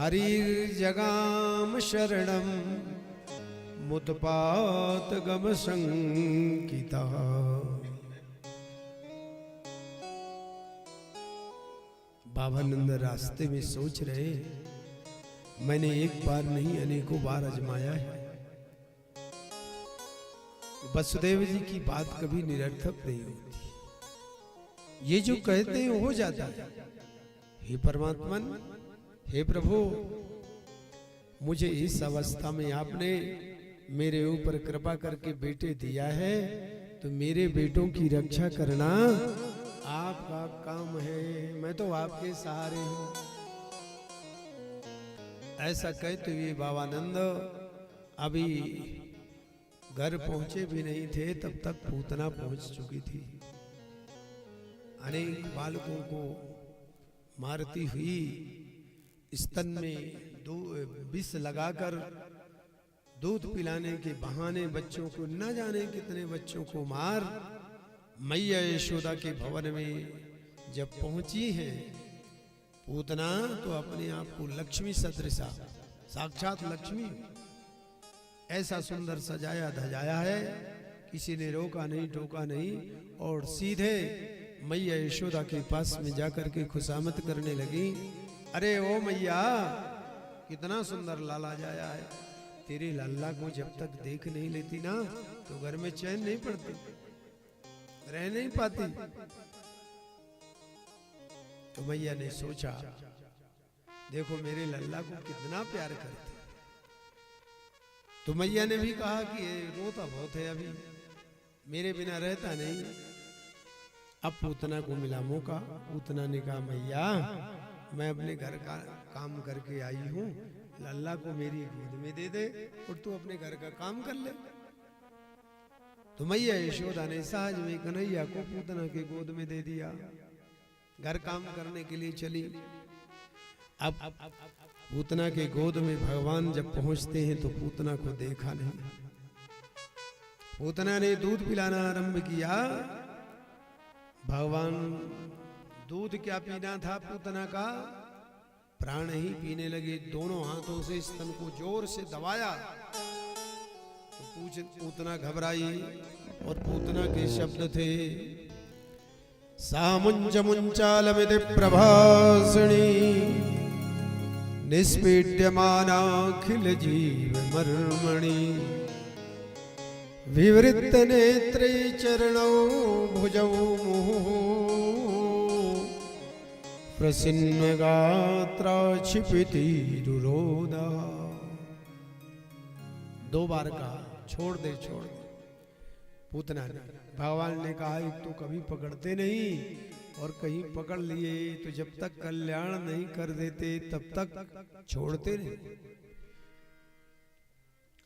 हरिर्जगाम शरणम मुतपात गम संकिता। बाबानंद रास्ते में सोच रहे, मैंने एक बार नहीं अनेकों बार आजमाया है। वसुदेव जी की बात कभी निरर्थक नहीं होती। ये जो कहते हैं हो जाता है। हे परमात्मन, हे प्रभु, मुझे इस अवस्था में आपने मेरे ऊपर कृपा करके बेटे दिया है, तो मेरे बेटों की रक्षा करना आपका काम है। मैं तो आपके सहारे हूं। ऐसा कहते हुए बाबानंद अभी घर पहुंचे भी नहीं थे, तब तक पूतना पहुंच चुकी थी। अनेक बालकों को मारती हुई स्तन में विष लगाकर दूध पिलाने के बहाने बच्चों को, न जाने कितने बच्चों को मार मैया यशोदा के भवन में जब पहुंची है पूतना, तो अपने आप को लक्ष्मी सदृशा, साक्षात लक्ष्मी ऐसा सुंदर सजाया धजाया है। किसी ने रोका नहीं, टोका नहीं, और सीधे मैया यशोदा के पास में जाकर के खुशामद करने लगी। अरे ओ मैया, कितना सुंदर लाला जाया है। तेरे लाला को जब तक देख नहीं लेती ना, तो घर में चैन नहीं पड़ती, रह नहीं पाती। तो मैया ने सोचा, देखो मेरे लल्ला को कितना प्यार करते। तो मैया ने भी कहा कि रोता बहुत है, अभी मेरे बिना रहता नहीं। अब पूतना को मिला मौका। पूतना ने कहा, मैया मैं अपने घर का काम करके आई हूँ, लल्ला को मेरी गोद में दे दे और तू अपने घर का काम कर ले। तो मैया यशोदा ने सहज में कन्हैया को पूतना के गोद में दे दिया। घर काम करने के लिए चली। अब पूतना के गोद में भगवान जब पहुंचते हैं तो पूतना को देखा नहीं। पूतना ने दूध पिलाना आरंभ किया। भगवान दूध क्या पीना था पूतना का, प्राण ही पीने लगे। दोनों हाथों से स्तन को जोर से दबाया तो पूतना घबराई और पूतना के शब्द थे, सामुंच मुंचालमिति प्रभासिणी निष्पीड्यमानाखिल जीव मर्मणि विवृत्त नेत्रे चरणौ भुजौ मुहुः प्रसन्न गात्रा क्षिपिति रुरोधा। दो बार कहा, छोड़ दे छोड़ दे। पूतना ने, भगवान ने कहा, एक तो कभी पकड़ते नहीं, और कहीं पकड़ लिए तो जब तक कल्याण नहीं कर देते तब तक छोड़ते नहीं।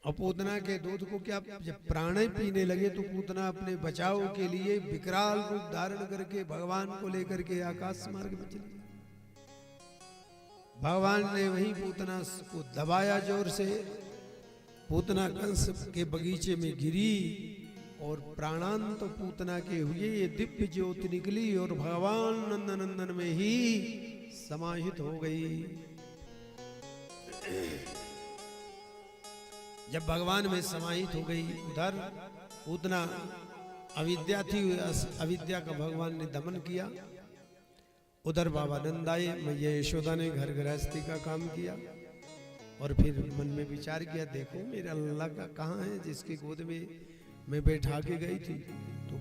और पूतना के दूध को क्या, जब प्राण पीने लगे तो पूतना अपने बचाव के लिए विकराल रूप धारण करके भगवान को लेकर के आकाश मार्ग में चली। भगवान ने वही पूतना को दबाया जोर से। पूतना कंस के बगीचे में गिरी और प्राणांत तो पूतना के हुए। ये दिव्य ज्योति निकली और भगवान नंदनंदन में ही समाहित हो गई। जब भगवान में समाहित हो गई, उधर पूतना अविद्या थी, अविद्या का भगवान ने दमन किया। उधर बाबानंद आए, मैया यशोदा ने घर गृहस्थी का काम किया और फिर मन में विचार किया, देखो मेरा लल्ला का कहाँ है जिसकी गोद में मैं बैठा के गई थी। तो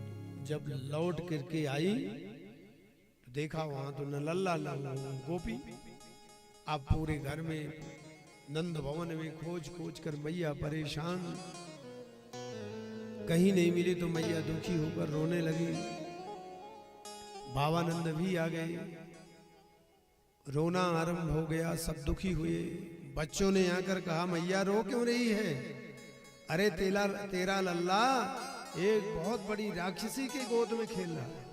जब लौट करके आई तो देखा वहां तो न लल्ला न गोपी। अब पूरे घर में नंद भवन में खोज खोज कर मैया परेशान, कहीं नहीं मिली तो मैया दुखी होकर रोने लगी। बाबानंद भी आ गए, रोना आरंभ हो गया, सब दुखी हुए। बच्चों ने आकर कहा, मैया रो क्यों रही है? अरे तेरा लल्ला एक बहुत बड़ी राक्षसी के गोद में खेल रहा है।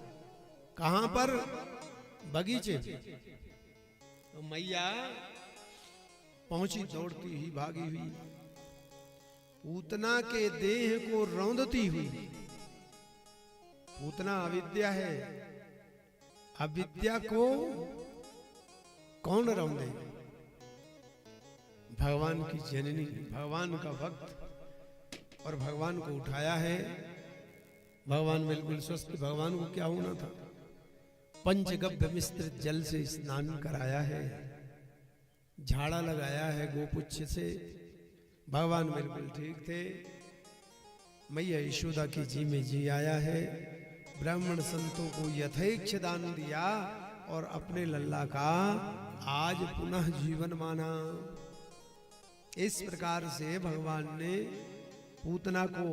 कहां पर? बगीचे। तो मैया पहुंची दौड़ती ही, भागी हुई, पूतना के देह को रौंदती हुई। पूतना अविद्या है, अविद्या को कौन रौंदे? भगवान की जननी, भगवान का भक्त, और भगवान को उठाया है। भगवान बिल्कुल स्वस्थ। भगवान को क्या होना था? पंचगव्य मिश्रित जल से स्नान कराया है, झाड़ा लगाया है गोपुच्छ से। भगवान बिल्कुल ठीक थे। मैया यशोदा की जी में जी आया है। ब्राह्मण संतों को यथेच्छ दान दिया और अपने लल्ला का आज पुनः जीवन माना। इस प्रकार से भगवान ने पूतना को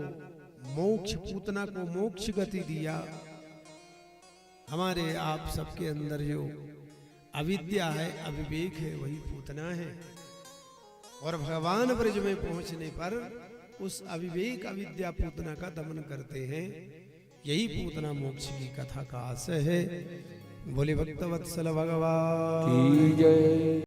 मोक्ष गति दिया। हमारे आप सबके अंदर जो अविद्या है, अविवेक है, वही पूतना है। और भगवान ब्रज में पहुंचने पर उस अविवेक अविद्या पूतना का दमन करते हैं। यही पूतना मोक्ष की कथा का आशय है। बोले भक्तवत्सल भगवान की जय।